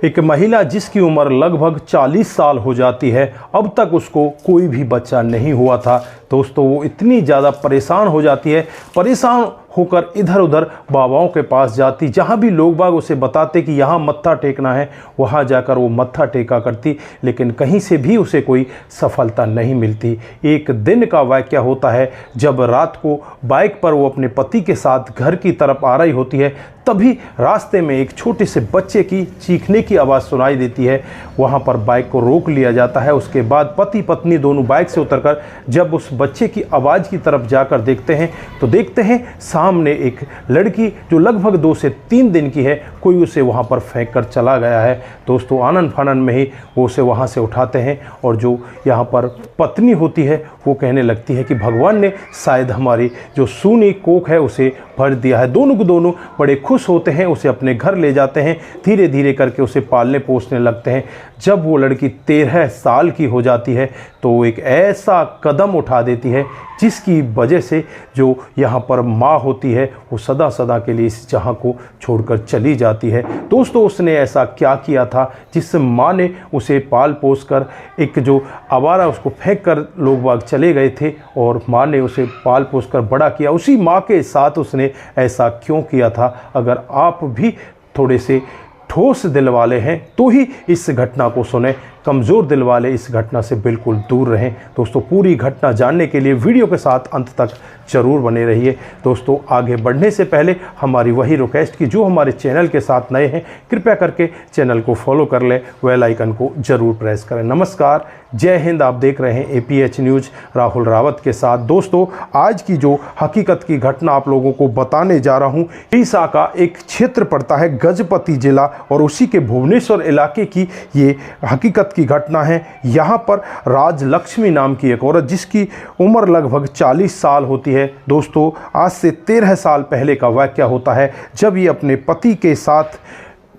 एक महिला जिसकी उम्र लगभग 40 साल हो जाती है, अब तक उसको कोई भी बच्चा नहीं हुआ था। दोस्तों वो इतनी ज़्यादा परेशान हो जाती है, परेशान होकर इधर उधर बाबाओं के पास जाती, जहाँ भी लोग बाग उसे बताते कि यहाँ मत्था टेकना है, वहाँ जाकर वो मत्था टेका करती, लेकिन कहीं से भी उसे कोई सफलता नहीं मिलती। एक दिन का वाक़या होता है जब रात को बाइक पर वो अपने पति के साथ घर की तरफ आ रही होती है, तभी रास्ते में एक छोटे से बच्चे की चीखने की आवाज़ सुनाई देती है। वहाँ पर बाइक को रोक लिया जाता है। उसके बाद पति पत्नी दोनों बाइक से उतरकर जब उस बच्चे की आवाज़ की तरफ जाकर देखते हैं तो देखते हैं सामने एक लड़की जो लगभग 2 से 3 दिन की है, कोई उसे वहाँ पर फेंक कर चला गया है। दोस्तों आनन फानन में ही वो उसे वहाँ से उठाते हैं और जो यहाँ पर पत्नी होती है वो कहने लगती है कि भगवान ने शायद हमारी जो सूनी कोख है उसे भर दिया है। दोनों को दोनों बड़े खुश होते हैं, उसे अपने घर ले जाते हैं, धीरे धीरे करके उसे पालने पोसने लगते हैं। जब वो लड़की 13 साल की हो जाती है तो वो एक ऐसा कदम उठा देती है जिसकी वजह से जो यहाँ पर माँ होती है वो सदा सदा के लिए इस जहाँ को छोड़कर चली जाती है। दोस्तों उसने ऐसा क्या किया था जिस माँ ने उसे पाल पोस कर, एक जो आवारा उसको फेंक कर लोग बाग चले गए थे और माँ ने उसे पाल पोस कर बड़ा किया, उसी माँ के साथ उसने ऐसा क्यों किया था। अगर आप भी थोड़े से ठोस दिल वाले हैं तो ही इस घटना को सुने, कमज़ोर दिल वाले इस घटना से बिल्कुल दूर रहें। दोस्तों पूरी घटना जानने के लिए वीडियो के साथ अंत तक ज़रूर बने रहिए। दोस्तों आगे बढ़ने से पहले हमारी वही रिक्वेस्ट कि जो हमारे चैनल के साथ नए हैं कृपया करके चैनल को फॉलो कर लें, बेल आइकन को ज़रूर प्रेस करें। नमस्कार, जय हिंद। आप देख रहे हैं APH न्यूज़ राहुल रावत के साथ। दोस्तों आज की जो हकीकत की घटना आप लोगों को बताने जा रहा हूँ, उड़ीसा का एक क्षेत्र पड़ता है गजपति जिला और उसी के भुवनेश्वर इलाके की ये हकीकत की घटना है। यहाँ पर राजलक्ष्मी नाम की एक औरत जिसकी उम्र लगभग 40 साल होती है। दोस्तों आज से 13 साल पहले का वाक़या होता है जब ये अपने पति के साथ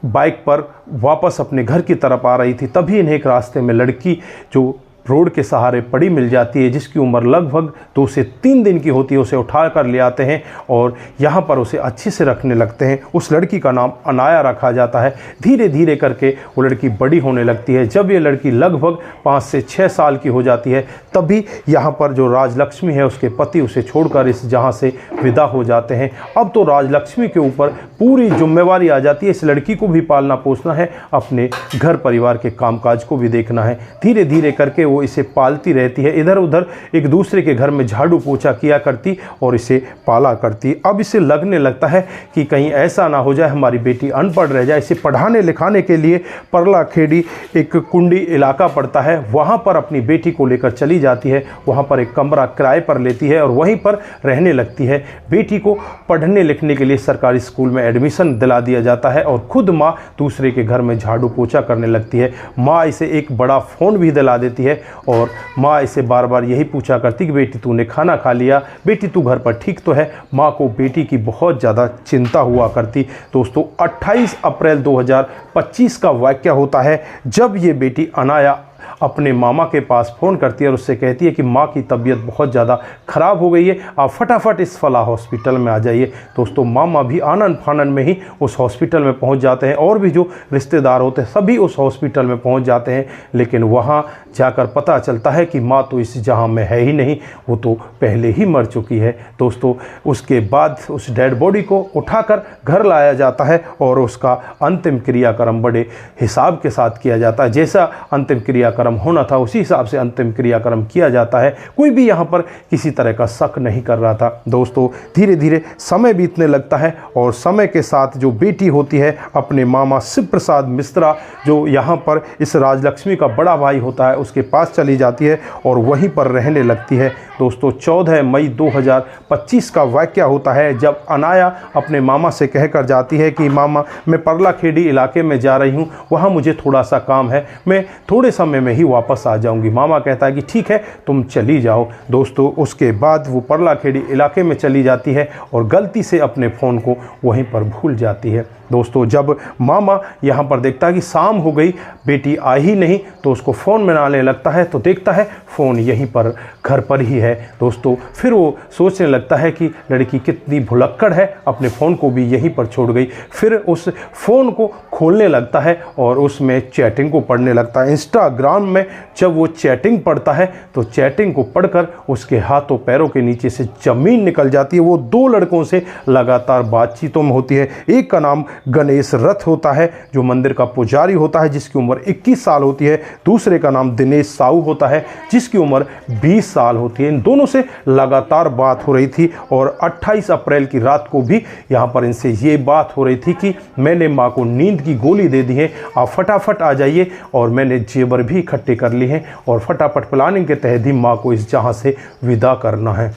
बाइक पर वापस अपने घर की तरफ आ रही थी, तभी इन्हें एक रास्ते में लड़की जो रोड के सहारे पड़ी मिल जाती है, जिसकी उम्र लगभग 2 से 3 दिन की होती है। उसे उठा कर ले आते हैं और यहाँ पर उसे अच्छे से रखने लगते हैं। उस लड़की का नाम अनाया रखा जाता है। धीरे धीरे करके वो लड़की बड़ी होने लगती है। जब ये लड़की लगभग 5 से 6 साल की हो जाती है तभी यहाँ पर जो राजलक्ष्मी है उसके पति उसे छोड़कर इस जहाँ से विदा हो जाते हैं। अब तो राजलक्ष्मी के ऊपर पूरी जिम्मेवारी आ जाती है। इस लड़की को भी पालना पोसना है, अपने घर परिवार के कामकाज को भी देखना है। धीरे धीरे करके वो इसे पालती रहती है, इधर उधर एक दूसरे के घर में झाड़ू पोछा किया करती और इसे पाला करती। अब इसे लगने लगता है कि कहीं ऐसा ना हो जाए हमारी बेटी अनपढ़ रह जाए। इसे पढ़ाने लिखाने के लिए परला खेड़ी एक कुंडी इलाका पड़ता है, वहाँ पर अपनी बेटी को लेकर चली जाती है। वहाँ पर एक कमरा किराए पर लेती है और वहीं पर रहने लगती है। बेटी को पढ़ने लिखने के लिए सरकारी स्कूल में एडमिशन दिला दिया जाता है और खुद माँ दूसरे के घर में झाड़ू पोछा करने लगती है। माँ इसे एक बड़ा फ़ोन भी दिला देती है और माँ इसे बार बार यही पूछा करती कि बेटी तूने खाना खा लिया, बेटी तू घर पर ठीक तो है। माँ को बेटी की बहुत ज़्यादा चिंता हुआ करती। दोस्तों 28 अप्रैल 2025 का वाक़या होता है जब ये बेटी अनाया अपने मामा के पास फ़ोन करती है और उससे कहती है कि माँ की तबीयत बहुत ज़्यादा ख़राब हो गई है, आप फटाफट इस फलाह हॉस्पिटल में आ जाइए। दोस्तों मामा भी आनन फानन में ही उस हॉस्पिटल में पहुंच जाते हैं और भी जो रिश्तेदार होते हैं सभी उस हॉस्पिटल में पहुंच जाते हैं, लेकिन वहाँ जाकर पता चलता है कि माँ तो इस जहां में है ही नहीं, वो तो पहले ही मर चुकी है। दोस्तों उसके बाद उस डेड बॉडी को उठाकर घर लाया जाता है और उसका अंतिम क्रियाक्रम बड़े हिसाब के साथ किया जाता है। जैसा अंतिम क्रियाक्रम होना था उसी हिसाब से अंतिम क्रियाक्रम किया जाता है। कोई भी यहाँ पर किसी तरह का शक नहीं कर रहा था। दोस्तों धीरे धीरे समय बीतने लगता है और समय के साथ जो बेटी होती है अपने मामा शिव प्रसाद मिश्रा जो यहाँ पर इस राजलक्ष्मी का बड़ा भाई होता है उसके पास चली जाती है और वहीं पर रहने लगती है। दोस्तों 14 मई 2025 का वाक़या होता है जब अनाया अपने मामा से कहकर जाती है कि मामा मैं परला खेड़ी इलाके में जा रही हूँ, वहाँ मुझे थोड़ा सा काम है, मैं थोड़े समय में ही वापस आ जाऊँगी। मामा कहता है कि ठीक है तुम चली जाओ। दोस्तों उसके बाद वो परला खेड़ी इलाके में चली जाती है और गलती से अपने फ़ोन को वहीं पर भूल जाती है। दोस्तों जब मामा यहाँ पर देखता है कि शाम हो गई, बेटी आई ही नहीं, तो उसको फ़ोन मिलाने लगता है तो देखता है फ़ोन यहीं पर घर पर ही है। दोस्तों फिर वो सोचने लगता है कि लड़की कितनी भुलक्कड़ है, अपने फ़ोन को भी यहीं पर छोड़ गई। फिर उस फ़ोन को खोलने लगता है और उसमें चैटिंग को पढ़ने लगता है। इंस्टाग्राम में जब वो चैटिंग पढ़ता है तो चैटिंग को पढ़कर उसके हाथों पैरों के नीचे से ज़मीन निकल जाती है। वो दो लड़कों से लगातार बातचीतों में होती है। एक का नाम गणेश रथ होता है जो मंदिर का पुजारी होता है, जिसकी उम्र 21 साल होती है। दूसरे का नाम दिनेश साहू होता है जिसकी उम्र 20 साल होती है। इन दोनों से लगातार बात हो रही थी और 28 अप्रैल की रात को भी यहाँ पर इनसे ये बात हो रही थी कि मैंने माँ को नींद की गोली दे दी है, आप फटाफट आ जाइए, और मैंने जेवर भी इकट्ठे कर लिए हैं और फटाफट प्लानिंग के तहत ही माँ को इस जहाँ से विदा करना है।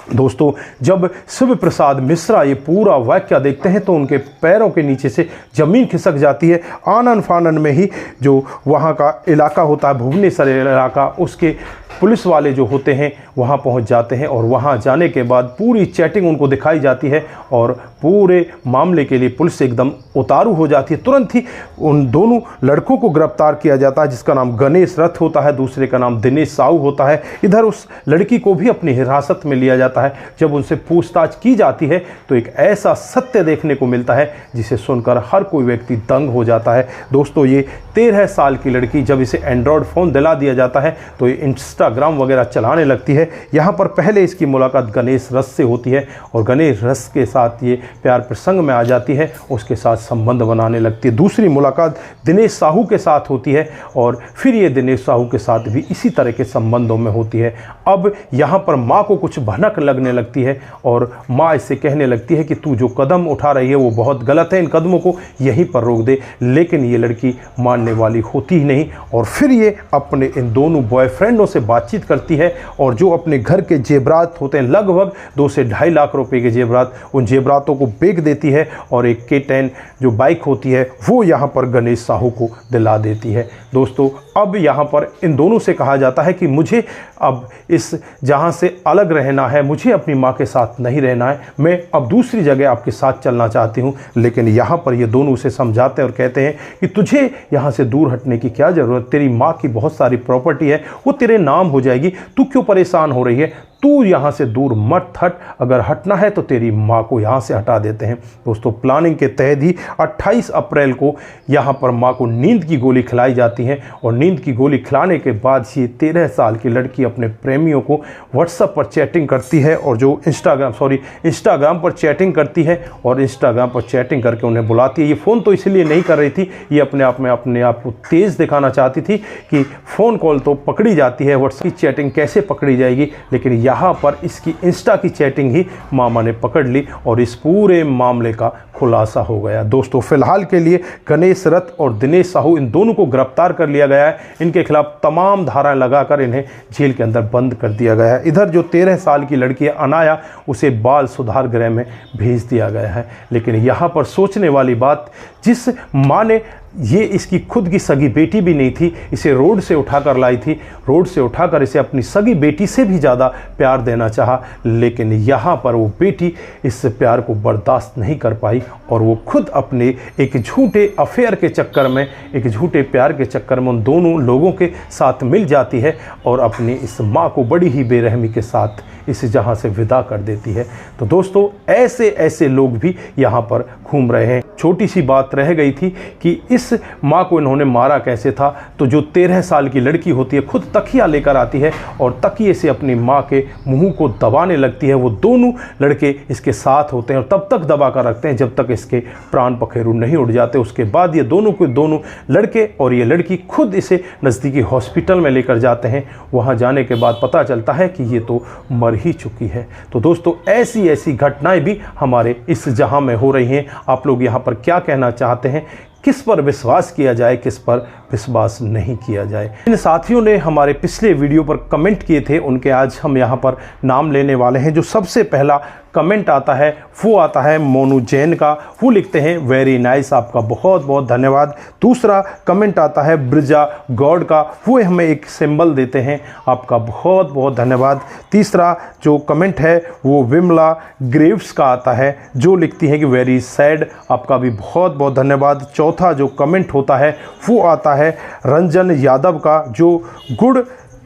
दोस्तों जब शिव प्रसाद मिश्रा ये पूरा वाक्य देखते हैं तो उनके पैरों के नीचे से ज़मीन खिसक जाती है। आनन फानन में ही जो वहाँ का इलाका होता है, भुवनेश्वर इलाका, उसके पुलिस वाले जो होते हैं वहाँ पहुँच जाते हैं और वहाँ जाने के बाद पूरी चैटिंग उनको दिखाई जाती है और पूरे मामले के लिए पुलिस एकदम उतारू हो जाती है। तुरंत ही उन दोनों लड़कों को गिरफ्तार किया जाता है, जिसका नाम गणेश रथ होता है, दूसरे का नाम दिनेश साहू होता है। इधर उस लड़की को भी अपनी हिरासत में लिया जाता है। जब उनसे पूछताछ की जाती है तो एक ऐसा सत्य देखने को मिलता है जिसे सुनकर हर कोई व्यक्ति दंग हो जाता है। दोस्तों ये 13 साल की लड़की, जब इसे एंड्रॉयड फ़ोन दिला दिया जाता है तो ये इंस्टाग्राम वगैरह चलाने लगती है। यहाँ पर पहले इसकी मुलाकात गणेश रस से होती है और गणेश रस के साथ ये प्यार प्रसंग में आ जाती है, उसके साथ संबंध बनाने लगती है। दूसरी मुलाकात दिनेश साहू के साथ होती है और फिर ये दिनेश साहू के साथ भी इसी तरह के संबंधों में होती है। अब यहाँ पर माँ को कुछ भनक लगने लगती है और माँ इससे कहने लगती है कि तू जो कदम उठा रही है वो बहुत गलत है, इन कदमों को यहीं पर रोक दे। लेकिन ये लड़की मानने वाली होती ही नहीं और फिर ये अपने इन दोनों बॉयफ्रेंडों से बातचीत करती है और जो अपने घर के जेवरात होते हैं, लगभग 2 से ढाई लाख रुपए के जेवरात, उन जेवरातों को बेच देती है और एक K10 जो बाइक होती है वो यहाँ पर गणेश साहू को दिला देती है। दोस्तों अब यहाँ पर इन दोनों से कहा जाता है कि मुझे अब इस जहाँ से अलग रहना है, मुझे अपनी माँ के साथ नहीं रहना है, मैं अब दूसरी जगह आपके साथ चलना चाहती हूँ। लेकिन यहाँ पर ये दोनों उसे समझाते हैं और कहते हैं कि तुझे यहाँ से दूर हटने की क्या ज़रूरत, तेरी माँ की बहुत सारी प्रॉपर्टी है वो तेरे नाम हो जाएगी, तू क्यों परेशान हो रही है, तू यहाँ से दूर मत हट, अगर हटना है तो तेरी माँ को यहाँ से हटा देते हैं। दोस्तों प्लानिंग के तहत ही 28 अप्रैल को यहाँ पर माँ को नींद की गोली खिलाई जाती है और नींद की गोली खिलाने के बाद ये 13 साल की लड़की अपने प्रेमियों को व्हाट्सएप पर चैटिंग करती है और जो इंस्टाग्राम पर चैटिंग करती है और इंस्टाग्राम पर चैटिंग करके उन्हें बुलाती है। ये फ़ोन तो इसलिए नहीं कर रही थी, ये अपने आप को तेज़ दिखाना चाहती थी कि फ़ोन कॉल तो पकड़ी जाती है, व्हाट्सएप की चैटिंग कैसे पकड़ी जाएगी। लेकिन यहाँ पर इसकी इंस्टा की चैटिंग ही मामा ने पकड़ ली और इस पूरे मामले का खुलासा हो गया। दोस्तों फिलहाल के लिए गणेश रथ और दिनेश साहू इन दोनों को गिरफ्तार कर लिया गया है। इनके खिलाफ तमाम धाराएं लगाकर इन्हें जेल के अंदर बंद कर दिया गया है। इधर जो 13 साल की लड़की है अनाया, उसे बाल सुधार गृह में भेज दिया गया है। लेकिन यहाँ पर सोचने वाली बात, जिस माँ ने ये इसकी खुद की सगी बेटी भी नहीं थी, इसे रोड से उठाकर लाई थी, रोड से उठाकर इसे अपनी सगी बेटी से भी ज़्यादा प्यार देना चाहा, लेकिन यहाँ पर वो बेटी इस प्यार को बर्दाश्त नहीं कर पाई और वो खुद अपने एक झूठे अफेयर के चक्कर में, एक झूठे प्यार के चक्कर में उन दोनों लोगों के साथ मिल जाती है और अपनी इस माँ को बड़ी ही बेरहमी के साथ इस जहाँ से विदा कर देती है। तो दोस्तों ऐसे लोग भी यहाँ पर घूम रहे हैं। छोटी सी बात रह गई थी कि इस माँ को इन्होंने मारा कैसे था। तो जो 13 साल की लड़की होती है खुद तकिया लेकर आती है और तकिए से अपनी माँ के मुंह को दबाने लगती है। वो दोनों लड़के इसके साथ होते हैं और तब तक दबा कर रखते हैं जब तक इसके प्राण पखेरु नहीं उड़ जाते। उसके बाद ये दोनों लड़के और ये लड़की खुद इसे नज़दीकी हॉस्पिटल में लेकर जाते हैं। वहाँ जाने के बाद पता चलता है कि ये तो मर ही चुकी है। तो दोस्तों ऐसी घटनाएं भी हमारे इस जहां में हो रही हैं। आप लोग यहां पर क्या कहना चाहते हैं, किस पर विश्वास किया जाए, किस पर विश्वास नहीं किया जाए? इन साथियों ने हमारे पिछले वीडियो पर कमेंट किए थे, उनके आज हम यहाँ पर नाम लेने वाले हैं। जो सबसे पहला कमेंट आता है वो आता है मोनू जैन का। वो लिखते हैं वेरी नाइस, आपका बहुत बहुत धन्यवाद। दूसरा कमेंट आता है ब्रिजा गॉड का, वो हमें एक सिंबल देते हैं, आपका बहुत बहुत धन्यवाद। तीसरा जो कमेंट है वो विमला ग्रेव्स का आता है, जो लिखती हैं कि वेरी सैड, आपका भी बहुत बहुत धन्यवाद। चौथा जो कमेंट होता है वो आता है रंजन यादव का, जो गुड़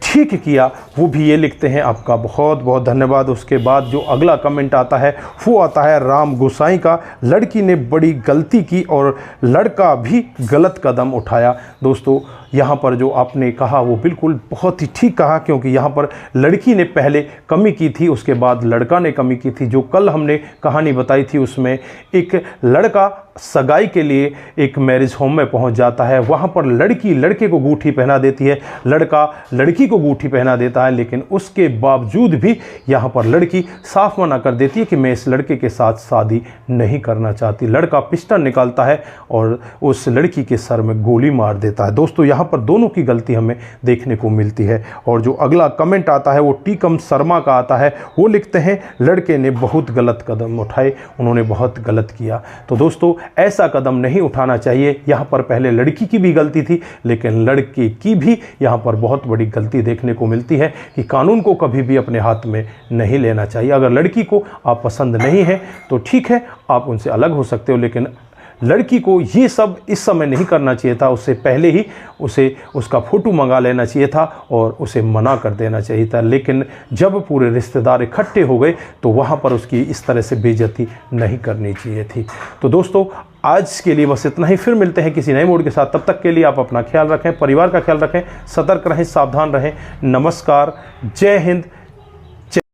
ठीक किया, वो भी ये लिखते हैं, आपका बहुत बहुत धन्यवाद। उसके बाद जो अगला कमेंट आता है वो आता है राम गोसाई का, लड़की ने बड़ी गलती की और लड़का भी गलत कदम उठाया। दोस्तों यहाँ पर जो आपने कहा वो बिल्कुल बहुत ही ठीक कहा, क्योंकि यहाँ पर लड़की ने पहले कमी की थी, उसके बाद लड़का ने कमी की थी। जो कल हमने कहानी बताई थी उसमें एक लड़का सगाई के लिए एक मैरिज होम में पहुंच जाता है, वहाँ पर लड़की लड़के को अंगूठी पहना देती है, लड़का लड़की को अंगूठी पहना देता है, लेकिन उसके बावजूद भी यहाँ पर लड़की साफ मना कर देती है कि मैं इस लड़के के साथ शादी नहीं करना चाहती। लड़का पिस्टल निकालता है और उस लड़की के सर में गोली मार देता है। दोस्तों यहाँ पर दोनों की गलती हमें देखने को मिलती है। और जो अगला कमेंट आता है वो टीकम शर्मा का आता है, वो लिखते हैं लड़के ने बहुत गलत कदम उठाए, उन्होंने बहुत गलत किया। तो दोस्तों ऐसा कदम नहीं उठाना चाहिए। यहाँ पर पहले लड़की की भी गलती थी, लेकिन लड़के की भी यहाँ पर बहुत बड़ी गलती देखने को मिलती है कि कानून को कभी भी अपने हाथ में नहीं लेना चाहिए। अगर लड़की को आप पसंद नहीं है तो ठीक है, आप उनसे अलग हो सकते हो, लेकिन लड़की को ये सब इस समय नहीं करना चाहिए था। उससे पहले ही उसे उसका फ़ोटो मंगा लेना चाहिए था और उसे मना कर देना चाहिए था। लेकिन जब पूरे रिश्तेदार इकट्ठे हो गए तो वहाँ पर उसकी इस तरह से बेइज्जती नहीं करनी चाहिए थी। तो दोस्तों आज के लिए बस इतना ही, फिर मिलते हैं किसी नए मोड के साथ। तब तक के लिए आप अपना ख्याल रखें, परिवार का ख्याल रखें, सतर्क रहें, सावधान रहें। नमस्कार, जय हिंद,